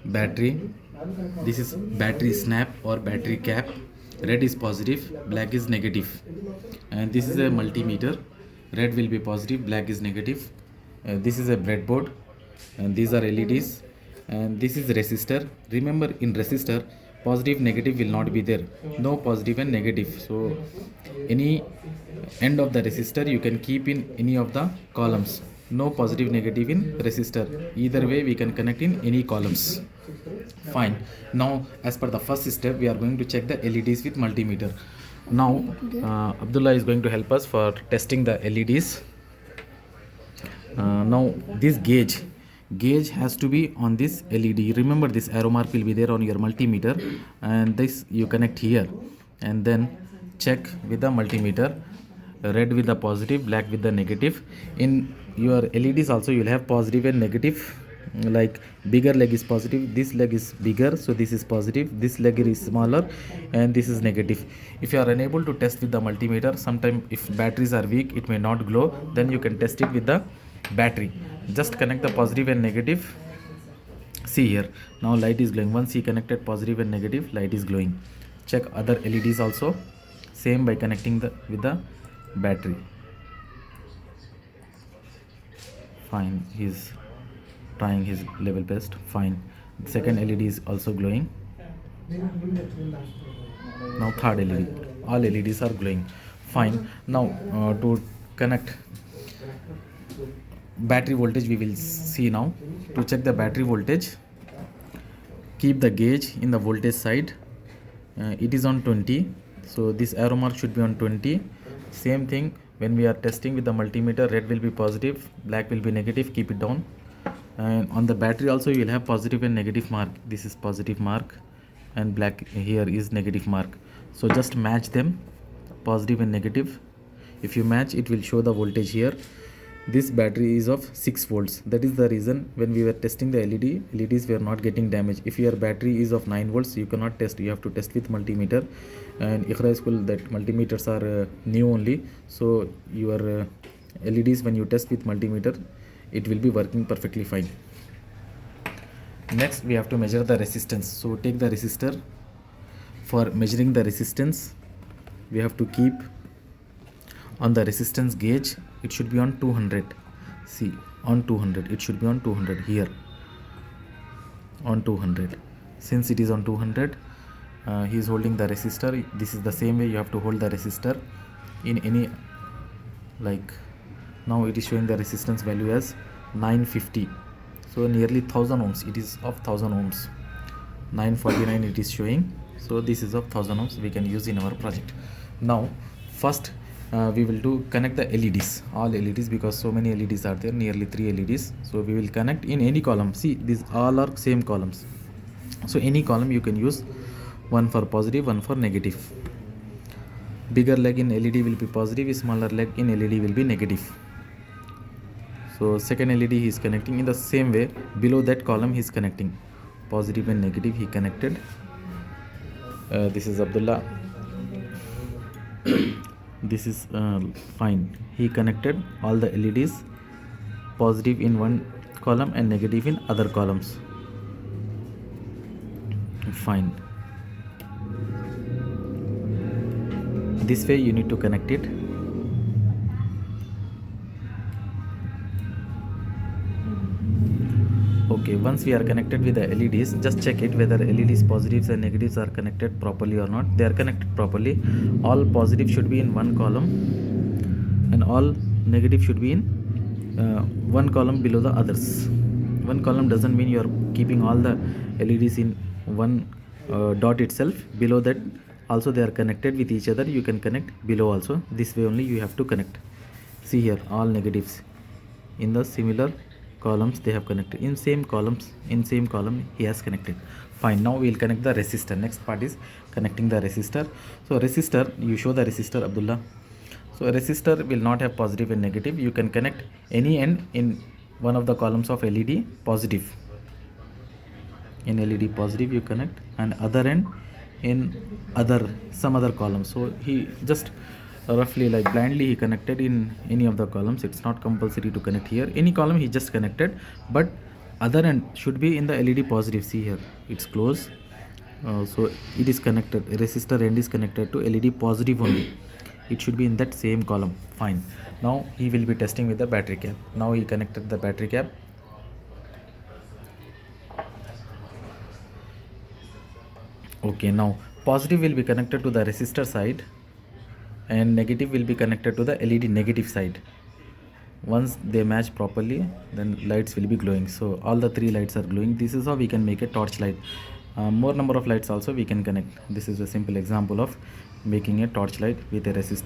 battery. This is battery snap or battery cap. Red is positive, black is negative. And this is a multimeter. Red will be positive, black is negative. This is a breadboard, and these are LEDs. And this is resistor. Remember, in resistor, positive negative will not be there. No positive and negative. So any end of the resistor you can keep in any of the columns. No positive negative in resistor. Either way we can connect in any columns. Fine. Now as per the first step, we are going to check the LEDs with multimeter. Now Abdullah is going to help us for testing the LEDs. Now this gauge has to be on this LED. Remember, this arrow mark will be there on your multimeter, and this you connect here, and then check with the multimeter. Red with the positive, black with the negative. In your LEDs also you will have positive and negative. Like bigger leg is positive, this leg is bigger, so this is positive. This leg is smaller, and this is negative. If you are unable to test with the multimeter, sometime if batteries are weak, it may not glow. Then you can test it with the battery. Just connect the positive and negative. See here, now light is glowing. Once he connected positive and negative, light is glowing. Check other LEDs also, same by connecting with the battery. Fine, he's trying his level best. Fine. Second LED is also glowing. Now third LED, all LEDs are glowing. Fine. Now to connect battery voltage, we will see now. To check the battery voltage, keep the gauge in the voltage side. It is on 20, so this arrow mark should be on 20. Same thing when we are testing with the multimeter, red will be positive, black will be negative. Keep it down. And on the battery also you will have positive and negative mark. This is positive mark, and black here is negative mark. So just match them, positive and negative. If you match, it will show the voltage here. This battery is of 6 volts. That is the reason when we were testing the LEDs were not getting damaged. If your battery is of 9 volts, you cannot test. You have to test with multimeter. And Iqra school, that multimeters are new only. So your LEDs, when you test with multimeter, it will be working perfectly fine. Next we have to measure the resistance. So take the resistor. For measuring the resistance, we have to keep on the resistance gauge. It should be on 200. See, on 200, it should be on 200 here, on 200. Since it is on 200, he is holding the resistor. This is the same way you have to hold the resistor in any, like now it is showing the resistance value as 950, so nearly 1000 ohms. It is of 1000 ohms. 949 it is showing, so this is of 1000 ohms. We can use in our project. Now first we will do connect the LEDs, all LEDs, because so many LEDs are there, nearly 3 LEDs. So we will connect in any column. See, these all are same columns, so any column you can use. One for positive, one for negative. Bigger leg in LED will be positive, smaller leg in LED will be negative. So second LED he is connecting in the same way. Below that column he is connecting positive and negative. He connected. This is Abdullah. This is fine. He connected all the LEDs, positive in one column and negative in other columns. Fine. This way you need to connect it. Okay, once we are connected with the LEDs, just check it whether LEDs positives and negatives are connected properly or not. They are connected properly. All positive should be in one column, and all negative should be in one column below the others. One column doesn't mean you are keeping all the LEDs in one dot itself. Below that also they are connected with each other. You can connect below also. This way only you have to connect. See here, all negatives in the similar columns they have connected. In same columns, in same column he has connected. Fine. Now we will connect the resistor. Next part is connecting the resistor. So resistor, you show the resistor, Abdullah. So a resistor will not have positive and negative. You can connect any end in one of the columns of LED positive. In LED positive you connect, and other end in some other column. So he just roughly, like blindly, he connected in any of the columns. It's not compulsory to connect here. Any column he just connected, but other end should be in the LED positive. See here, it's close. So it is connected, resistor end is connected to LED positive only. It should be in that same column. Fine. Now he will be testing with the battery cap. Now he connected the battery cap. Okay, now positive will be connected to the resistor side and negative will be connected to the LED negative side. Once they match properly, then lights will be glowing. So all the three lights are glowing. This is how we can make a torch light. More number of lights also we can connect. This is a simple example of making a torch light with a resistor.